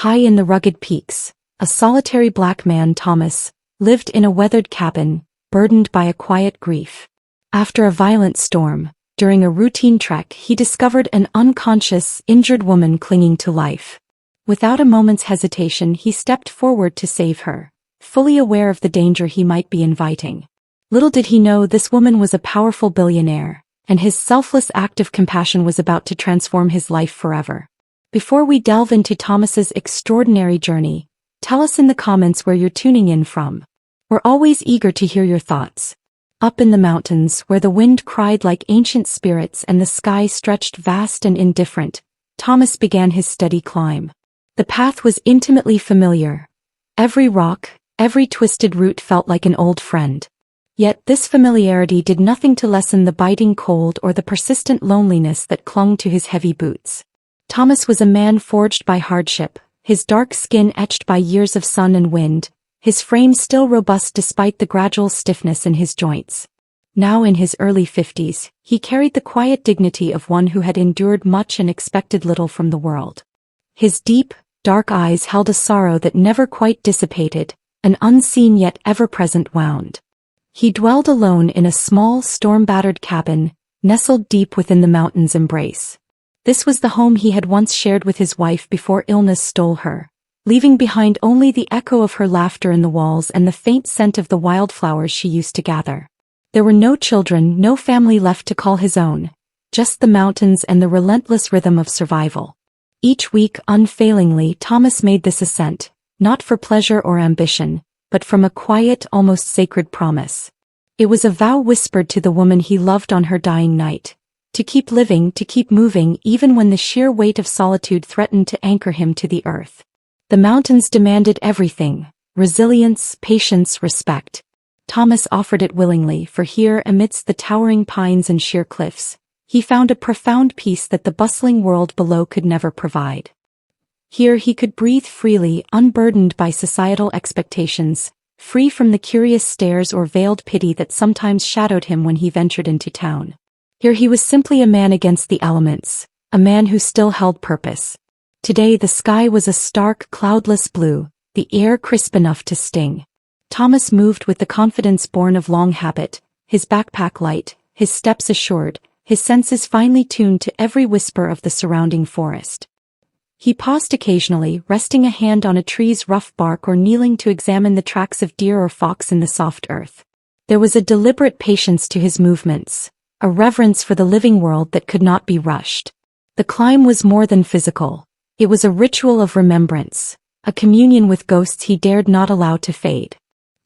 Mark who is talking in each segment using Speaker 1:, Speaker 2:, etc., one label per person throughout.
Speaker 1: High in the rugged peaks, a solitary black man, Thomas, lived in a weathered cabin, burdened by a quiet grief. After a violent storm, during a routine trek, he discovered an unconscious, injured woman clinging to life. Without a moment's hesitation, he stepped forward to save her, fully aware of the danger he might be inviting. Little did he know this woman was a powerful billionaire, and his selfless act of compassion was about to transform his life forever. Before we delve into Thomas's extraordinary journey, tell us in the comments where you're tuning in from. We're always eager to hear your thoughts. Up in the mountains, where the wind cried like ancient spirits and the sky stretched vast and indifferent, Thomas began his steady climb. The path was intimately familiar. Every rock, every twisted root felt like an old friend. Yet this familiarity did nothing to lessen the biting cold or the persistent loneliness that clung to his heavy boots. Thomas was a man forged by hardship, his dark skin etched by years of sun and wind, his frame still robust despite the gradual stiffness in his joints. Now in his early 50s, he carried the quiet dignity of one who had endured much and expected little from the world. His deep, dark eyes held a sorrow that never quite dissipated, an unseen yet ever-present wound. He dwelled alone in a small, storm-battered cabin, nestled deep within the mountain's embrace. This was the home he had once shared with his wife before illness stole her, leaving behind only the echo of her laughter in the walls and the faint scent of the wildflowers she used to gather. There were no children, no family left to call his own, just the mountains and the relentless rhythm of survival. Each week, unfailingly, Thomas made this ascent, not for pleasure or ambition, but from a quiet, almost sacred promise. It was a vow whispered to the woman he loved on her dying night, to keep living, to keep moving, even when the sheer weight of solitude threatened to anchor him to the earth. The mountains demanded everything: resilience, patience, respect. Thomas offered it willingly, for here, amidst the towering pines and sheer cliffs, he found a profound peace that the bustling world below could never provide. Here he could breathe freely, unburdened by societal expectations, free from the curious stares or veiled pity that sometimes shadowed him when he ventured into town. Here he was simply a man against the elements, a man who still held purpose. Today the sky was a stark, cloudless blue, the air crisp enough to sting. Thomas moved with the confidence born of long habit, his backpack light, his steps assured, his senses finely tuned to every whisper of the surrounding forest. He paused occasionally, resting a hand on a tree's rough bark or kneeling to examine the tracks of deer or fox in the soft earth. There was a deliberate patience to his movements, a reverence for the living world that could not be rushed. The climb was more than physical. It was a ritual of remembrance, a communion with ghosts he dared not allow to fade.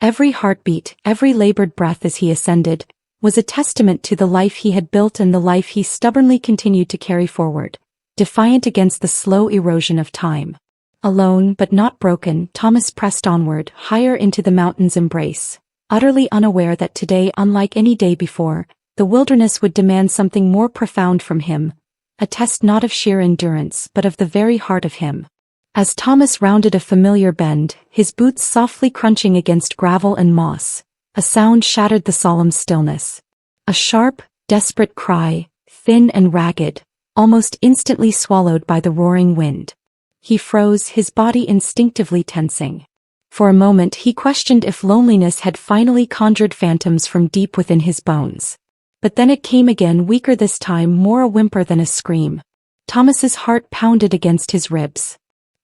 Speaker 1: Every heartbeat, every labored breath as he ascended, was a testament to the life he had built and the life he stubbornly continued to carry forward, defiant against the slow erosion of time. Alone but not broken, Thomas pressed onward, higher into the mountain's embrace, utterly unaware that today, unlike any day before, the wilderness would demand something more profound from him, a test not of sheer endurance but of the very heart of him. As Thomas rounded a familiar bend, his boots softly crunching against gravel and moss, a sound shattered the solemn stillness. A sharp, desperate cry, thin and ragged, almost instantly swallowed by the roaring wind. He froze, his body instinctively tensing. For a moment he questioned if loneliness had finally conjured phantoms from deep within his bones. But then it came again, weaker this time, more a whimper than a scream. Thomas's heart pounded against his ribs.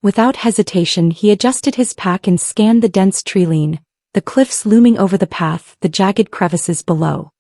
Speaker 1: Without hesitation he adjusted his pack and scanned the dense treeline, the cliffs looming over the path, the jagged crevices below.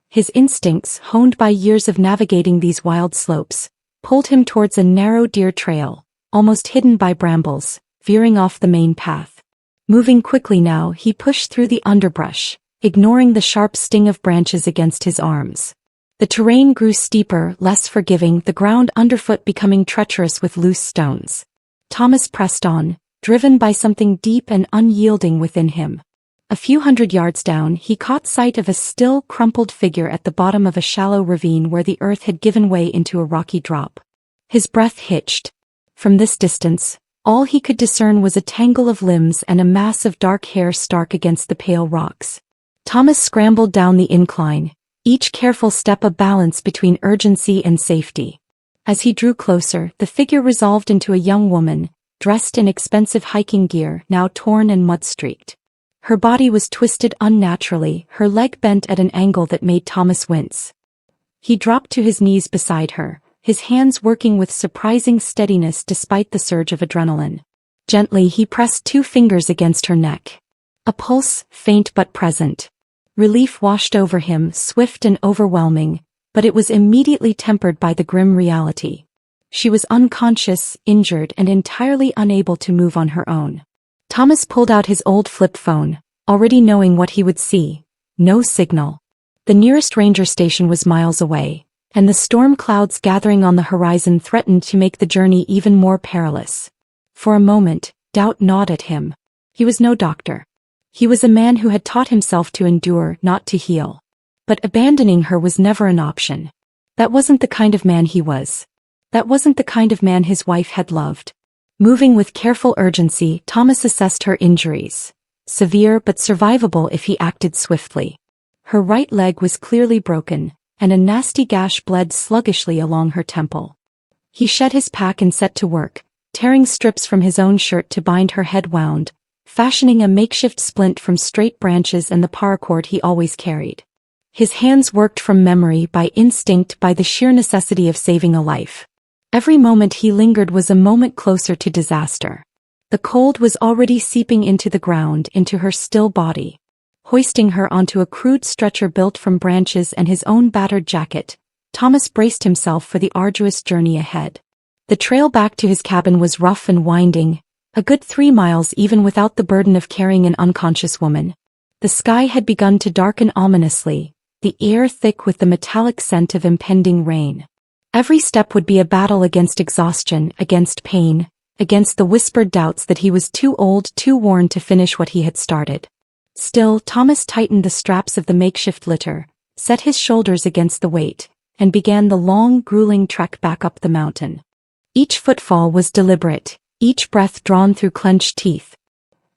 Speaker 1: His instincts, honed by years of navigating these wild slopes, pulled him towards a narrow deer trail, almost hidden by brambles, veering off the main path. Moving quickly now, he pushed through the underbrush, ignoring the sharp sting of branches against his arms. The terrain grew steeper, less forgiving, the ground underfoot becoming treacherous with loose stones. Thomas pressed on, driven by something deep and unyielding within him. A few hundred yards down, he caught sight of a still, crumpled figure at the bottom of a shallow ravine where the earth had given way into a rocky drop. His breath hitched. From this distance, all he could discern was a tangle of limbs and a mass of dark hair stark against the pale rocks. Thomas scrambled down the incline, each careful step a balance between urgency and safety. As he drew closer, the figure resolved into a young woman, dressed in expensive hiking gear now torn and mud-streaked. Her body was twisted unnaturally, her leg bent at an angle that made Thomas wince. He dropped to his knees beside her, his hands working with surprising steadiness despite the surge of adrenaline. Gently he pressed 2 fingers against her neck. A pulse, faint but present. Relief washed over him, swift and overwhelming, but it was immediately tempered by the grim reality. She was unconscious, injured and entirely unable to move on her own. Thomas pulled out his old flip phone, already knowing what he would see. No signal. The nearest ranger station was miles away, and the storm clouds gathering on the horizon threatened to make the journey even more perilous. For a moment, doubt gnawed at him. He was no doctor. He was a man who had taught himself to endure, not to heal. But abandoning her was never an option. That wasn't the kind of man he was. That wasn't the kind of man his wife had loved. Moving with careful urgency, Thomas assessed her injuries. Severe but survivable if he acted swiftly. Her right leg was clearly broken, and a nasty gash bled sluggishly along her temple. He shed his pack and set to work, tearing strips from his own shirt to bind her head wound, fashioning a makeshift splint from straight branches and the paracord he always carried. His hands worked from memory, by instinct, by the sheer necessity of saving a life. Every moment he lingered was a moment closer to disaster. The cold was already seeping into the ground, into her still body. Hoisting her onto a crude stretcher built from branches and his own battered jacket, Thomas braced himself for the arduous journey ahead. The trail back to his cabin was rough and winding, a good 3 miles even without the burden of carrying an unconscious woman. The sky had begun to darken ominously, the air thick with the metallic scent of impending rain. Every step would be a battle against exhaustion, against pain, against the whispered doubts that he was too old, too worn to finish what he had started. Still, Thomas tightened the straps of the makeshift litter, set his shoulders against the weight, and began the long, grueling trek back up the mountain. Each footfall was deliberate, each breath drawn through clenched teeth.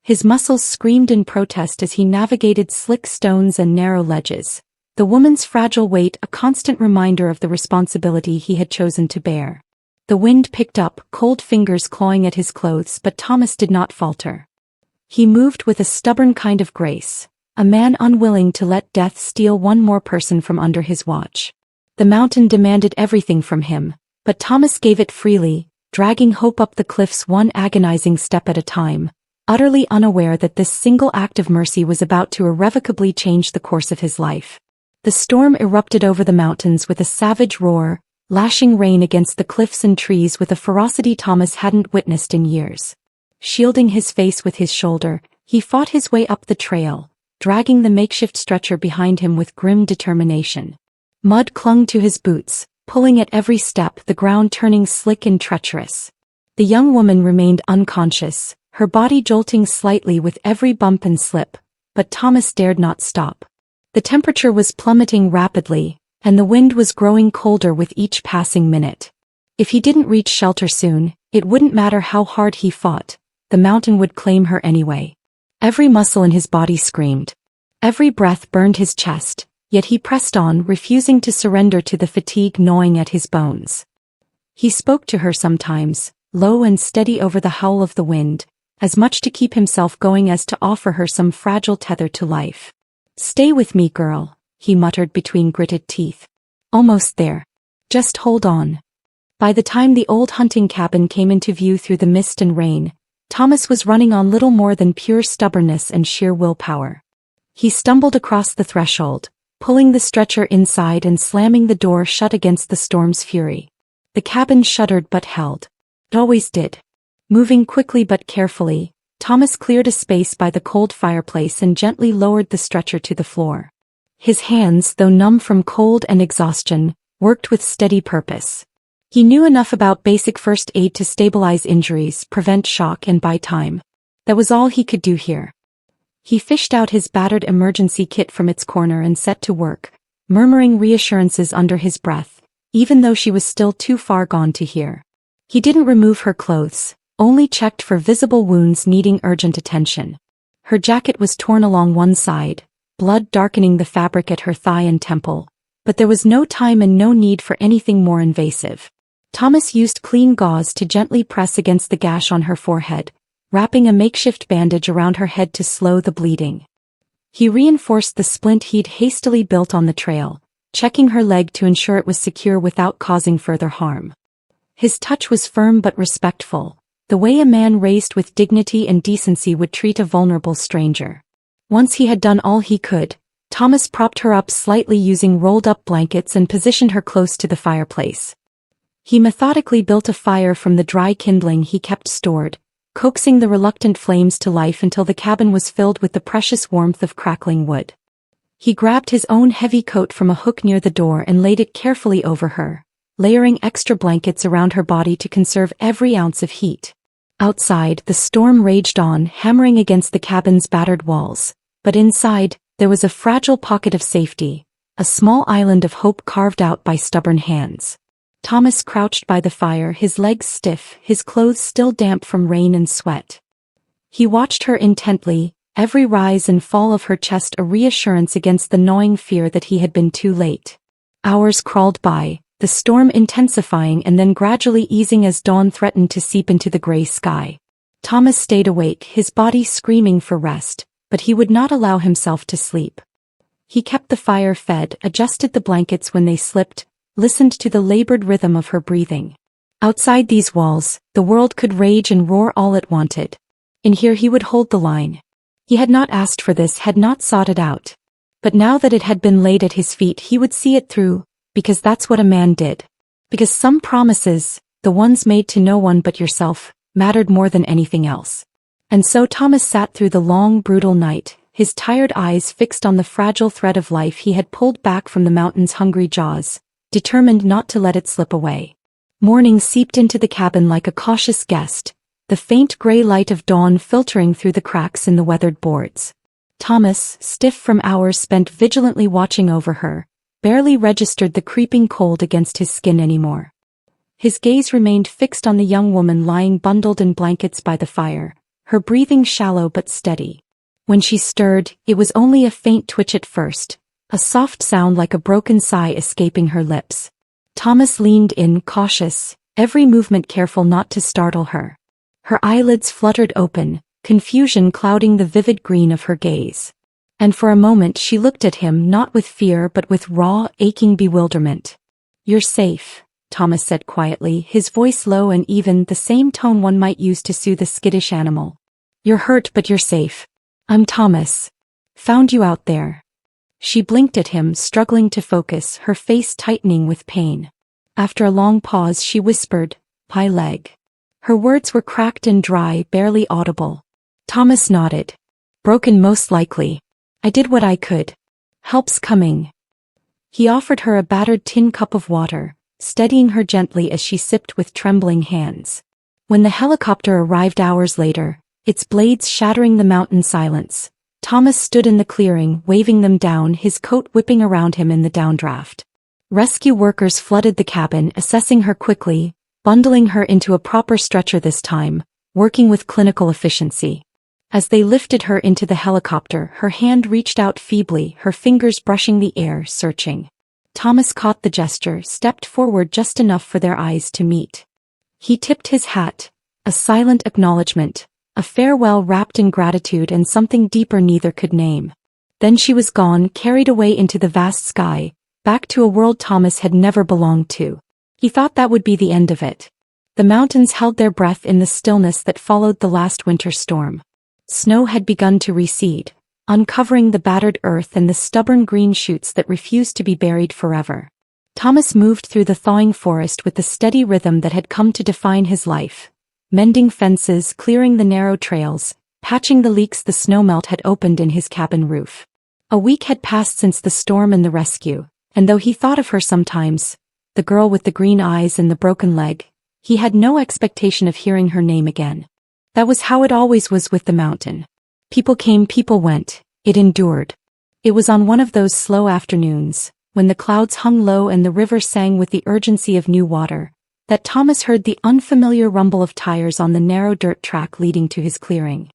Speaker 1: His muscles screamed in protest as he navigated slick stones and narrow ledges, the woman's fragile weight a constant reminder of the responsibility he had chosen to bear. The wind picked up, cold fingers clawing at his clothes, but Thomas did not falter. He moved with a stubborn kind of grace, a man unwilling to let death steal one more person from under his watch. The mountain demanded everything from him, but Thomas gave it freely, dragging hope up the cliffs one agonizing step at a time, utterly unaware that this single act of mercy was about to irrevocably change the course of his life. The storm erupted over the mountains with a savage roar, lashing rain against the cliffs and trees with a ferocity Thomas hadn't witnessed in years. Shielding his face with his shoulder, he fought his way up the trail, dragging the makeshift stretcher behind him with grim determination. Mud clung to his boots, pulling at every step, the ground turning slick and treacherous. The young woman remained unconscious, her body jolting slightly with every bump and slip, but Thomas dared not stop. The temperature was plummeting rapidly, and the wind was growing colder with each passing minute. If he didn't reach shelter soon, it wouldn't matter how hard he fought. The mountain would claim her anyway. Every muscle in his body screamed. Every breath burned his chest, yet he pressed on, refusing to surrender to the fatigue gnawing at his bones. He spoke to her sometimes, low and steady over the howl of the wind, as much to keep himself going as to offer her some fragile tether to life. "Stay with me, girl," he muttered between gritted teeth. "Almost there. Just hold on." By the time the old hunting cabin came into view through the mist and rain, Thomas was running on little more than pure stubbornness and sheer willpower. He stumbled across the threshold, pulling the stretcher inside and slamming the door shut against the storm's fury. The cabin shuddered but held. It always did. Moving quickly but carefully, Thomas cleared a space by the cold fireplace and gently lowered the stretcher to the floor. His hands, though numb from cold and exhaustion, worked with steady purpose. He knew enough about basic first aid to stabilize injuries, prevent shock and buy time. That was all he could do here. He fished out his battered emergency kit from its corner and set to work, murmuring reassurances under his breath, even though she was still too far gone to hear. He didn't remove her clothes, only checked for visible wounds needing urgent attention. Her jacket was torn along one side, blood darkening the fabric at her thigh and temple, but there was no time and no need for anything more invasive. Thomas used clean gauze to gently press against the gash on her forehead, wrapping a makeshift bandage around her head to slow the bleeding. He reinforced the splint he'd hastily built on the trail, checking her leg to ensure it was secure without causing further harm. His touch was firm but respectful, the way a man raised with dignity and decency would treat a vulnerable stranger. Once he had done all he could, Thomas propped her up slightly using rolled-up blankets and positioned her close to the fireplace. He methodically built a fire from the dry kindling he kept stored, coaxing the reluctant flames to life until the cabin was filled with the precious warmth of crackling wood. He grabbed his own heavy coat from a hook near the door and laid it carefully over her, layering extra blankets around her body to conserve every ounce of heat. Outside, the storm raged on, hammering against the cabin's battered walls, but inside, there was a fragile pocket of safety, a small island of hope carved out by stubborn hands. Thomas crouched by the fire, his legs stiff, his clothes still damp from rain and sweat. He watched her intently, every rise and fall of her chest a reassurance against the gnawing fear that he had been too late. Hours crawled by, the storm intensifying and then gradually easing as dawn threatened to seep into the gray sky. Thomas stayed awake, his body screaming for rest, but he would not allow himself to sleep. He kept the fire fed, adjusted the blankets when they slipped, listened to the labored rhythm of her breathing. Outside these walls, the world could rage and roar all it wanted. In here he would hold the line. He had not asked for this, had not sought it out. But now that it had been laid at his feet, he would see it through, because that's what a man did. Because some promises, the ones made to no one but yourself, mattered more than anything else. And so Thomas sat through the long, brutal night, his tired eyes fixed on the fragile thread of life he had pulled back from the mountain's hungry jaws, determined not to let it slip away. Morning seeped into the cabin like a cautious guest, the faint gray light of dawn filtering through the cracks in the weathered boards. Thomas, stiff from hours spent vigilantly watching over her, barely registered the creeping cold against his skin anymore. His gaze remained fixed on the young woman lying bundled in blankets by the fire, her breathing shallow but steady. When she stirred, it was only a faint twitch at first, a soft sound like a broken sigh escaping her lips. Thomas leaned in, cautious, every movement careful not to startle her. Her eyelids fluttered open, confusion clouding the vivid green of her gaze. And for a moment she looked at him not with fear but with raw, aching bewilderment. "You're safe," Thomas said quietly, his voice low and even, the same tone one might use to soothe a skittish animal. "You're hurt but you're safe. I'm Thomas. Found you out there." She blinked at him, struggling to focus, her face tightening with pain. After a long pause she whispered, "My leg." Her words were cracked and dry, barely audible. Thomas nodded. "Broken most likely. I did what I could. Help's coming." He offered her a battered tin cup of water, steadying her gently as she sipped with trembling hands. When the helicopter arrived hours later, its blades shattering the mountain silence, Thomas stood in the clearing, waving them down, his coat whipping around him in the downdraft. Rescue workers flooded the cabin, assessing her quickly, bundling her into a proper stretcher this time, working with clinical efficiency. As they lifted her into the helicopter, her hand reached out feebly, her fingers brushing the air, searching. Thomas caught the gesture, stepped forward just enough for their eyes to meet. He tipped his hat, a silent acknowledgement, a farewell wrapped in gratitude and something deeper neither could name. Then she was gone, carried away into the vast sky, back to a world Thomas had never belonged to. He thought that would be the end of it. The mountains held their breath in the stillness that followed the last winter storm. Snow had begun to recede, uncovering the battered earth and the stubborn green shoots that refused to be buried forever. Thomas moved through the thawing forest with the steady rhythm that had come to define his life, mending fences, clearing the narrow trails, patching the leaks the snowmelt had opened in his cabin roof. A week had passed since the storm and the rescue, and though he thought of her sometimes, the girl with the green eyes and the broken leg, he had no expectation of hearing her name again. That was how it always was with the mountain. People came, people went, it endured. It was on one of those slow afternoons, when the clouds hung low and the river sang with the urgency of new water, that Thomas heard the unfamiliar rumble of tires on the narrow dirt track leading to his clearing.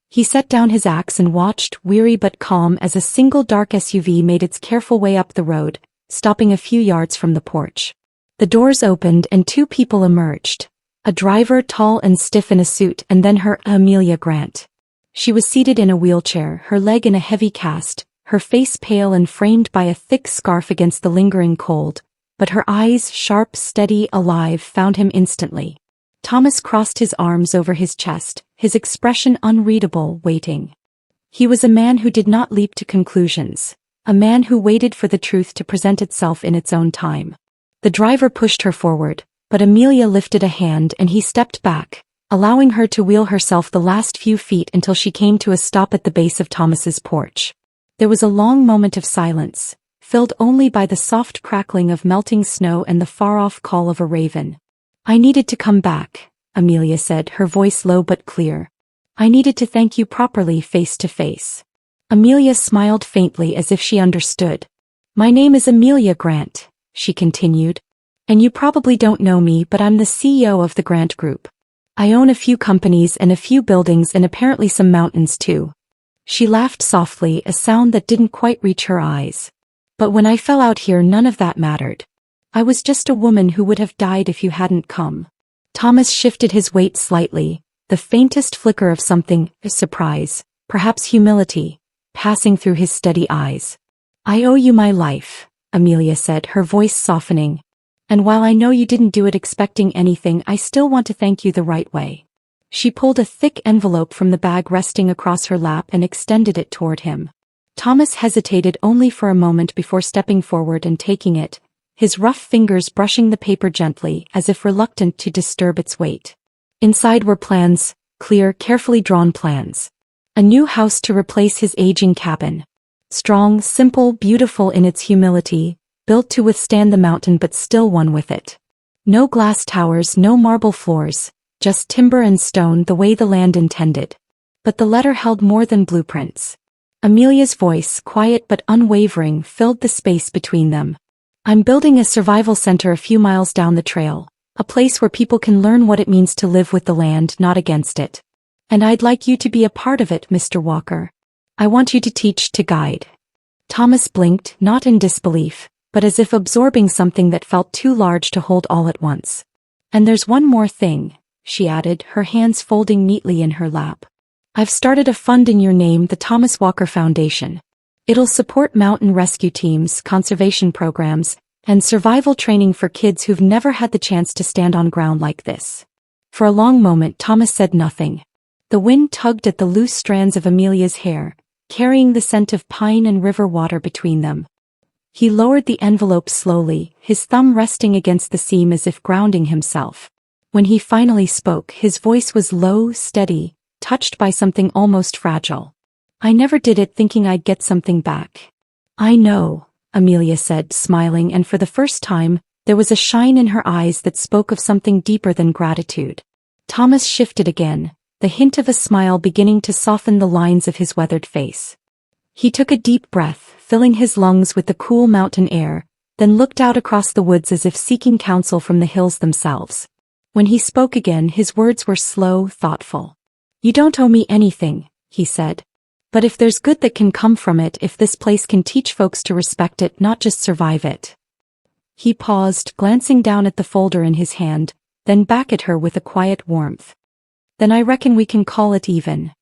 Speaker 1: He set down his axe and watched, weary but calm, as a single dark SUV made its careful way up the road, stopping a few yards from the porch. The doors opened and two people emerged. A driver tall and stiff in a suit and then her Amelia Grant. She was seated in a wheelchair, her leg in a heavy cast, her face pale and framed by a thick scarf against the lingering cold, but her eyes, sharp, steady, alive, found him instantly. Thomas crossed his arms over his chest, his expression unreadable, waiting. He was a man who did not leap to conclusions, a man who waited for the truth to present itself in its own time. The driver pushed her forward, but Amelia lifted a hand and he stepped back, allowing her to wheel herself the last few feet until she came to a stop at the base of Thomas's porch. There was a long moment of silence, filled only by the soft crackling of melting snow and the far-off call of a raven. "I needed to come back," Amelia said, her voice low but clear. "I needed to thank you properly face to face." Amelia smiled faintly as if she understood. "My name is Amelia Grant," she continued. "And you probably don't know me, but I'm the CEO of the Grant Group. I own a few companies and a few buildings and apparently some mountains too." She laughed softly, a sound that didn't quite reach her eyes. "But when I fell out here, none of that mattered. I was just a woman who would have died if you hadn't come." Thomas shifted his weight slightly, the faintest flicker of something, surprise, perhaps humility, passing through his steady eyes. "I owe you my life," Amelia said, her voice softening. "And while I know you didn't do it expecting anything, I still want to thank you the right way." She pulled a thick envelope from the bag resting across her lap and extended it toward him. Thomas hesitated only for a moment before stepping forward and taking it, his rough fingers brushing the paper gently as if reluctant to disturb its weight. Inside were plans, clear, carefully drawn plans. A new house to replace his aging cabin. Strong, simple, beautiful in its humility, built to withstand the mountain but still one with it. No glass towers, no marble floors, just timber and stone the way the land intended. But the letter held more than blueprints. Amelia's voice, quiet but unwavering, filled the space between them. "I'm building a survival center a few miles down the trail, a place where people can learn what it means to live with the land, not against it. And I'd like you to be a part of it, Mr. Walker. I want you to teach, to guide." Thomas blinked, not in disbelief, but as if absorbing something that felt too large to hold all at once. "And there's one more thing," she added, her hands folding neatly in her lap. "I've started a fund in your name, the Thomas Walker Foundation. It'll support mountain rescue teams, conservation programs, and survival training for kids who've never had the chance to stand on ground like this." For a long moment Thomas said nothing. The wind tugged at the loose strands of Amelia's hair, carrying the scent of pine and river water between them. He lowered the envelope slowly, his thumb resting against the seam as if grounding himself. When he finally spoke, his voice was low, steady, touched by something almost fragile. "I never did it thinking I'd get something back." "I know," Amelia said, smiling, and for the first time, there was a shine in her eyes that spoke of something deeper than gratitude. Thomas shifted again, the hint of a smile beginning to soften the lines of his weathered face. He took a deep breath, filling his lungs with the cool mountain air, then looked out across the woods as if seeking counsel from the hills themselves. When he spoke again, his words were slow, thoughtful. "You don't owe me anything," he said. "But if there's good that can come from it, if this place can teach folks to respect it, not just survive it." He paused, glancing down at the folder in his hand, then back at her with a quiet warmth. "Then I reckon we can call it even."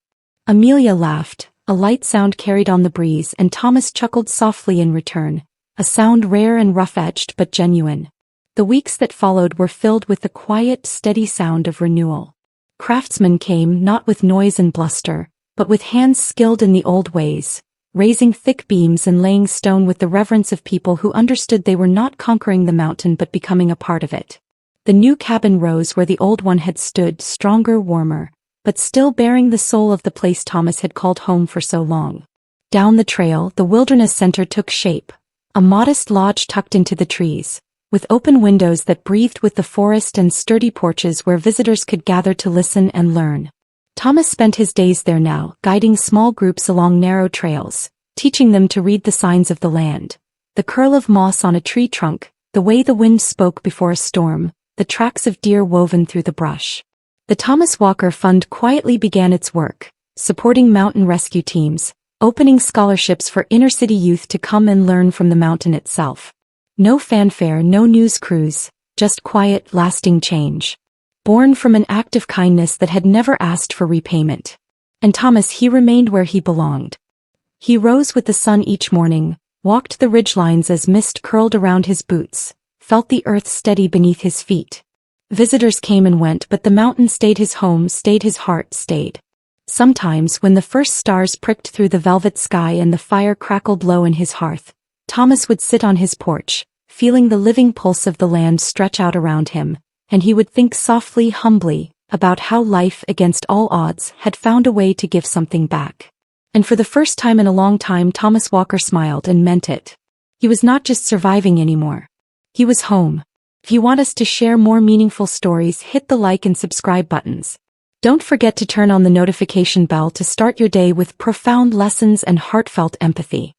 Speaker 1: Amelia laughed, a light sound carried on the breeze, and Thomas chuckled softly in return, a sound rare and rough-edged but genuine. The weeks that followed were filled with the quiet, steady sound of renewal. Craftsmen came, not with noise and bluster, but with hands skilled in the old ways, raising thick beams and laying stone with the reverence of people who understood they were not conquering the mountain but becoming a part of it. The new cabin rose where the old one had stood, stronger, warmer, but still bearing the soul of the place Thomas had called home for so long. Down the trail, the wilderness center took shape, a modest lodge tucked into the trees, with open windows that breathed with the forest and sturdy porches where visitors could gather to listen and learn. Thomas spent his days there now, guiding small groups along narrow trails, teaching them to read the signs of the land. The curl of moss on a tree trunk, the way the wind spoke before a storm, the tracks of deer woven through the brush. The Thomas Walker Fund quietly began its work, supporting mountain rescue teams, opening scholarships for inner-city youth to come and learn from the mountain itself. No fanfare, no news crews, just quiet, lasting change. Born from an act of kindness that had never asked for repayment. And Thomas, he remained where he belonged. He rose with the sun each morning, walked the ridgelines as mist curled around his boots, felt the earth steady beneath his feet. Visitors came and went, but the mountain stayed his home, stayed his heart, stayed. Sometimes, when the first stars pricked through the velvet sky and the fire crackled low in his hearth, Thomas would sit on his porch, feeling the living pulse of the land stretch out around him, and he would think softly, humbly, about how life, against all odds, had found a way to give something back. And for the first time in a long time, Thomas Walker smiled and meant it. He was not just surviving anymore. He was home. If you want us to share more meaningful stories, hit the like and subscribe buttons. Don't forget to turn on the notification bell to start your day with profound lessons and heartfelt empathy.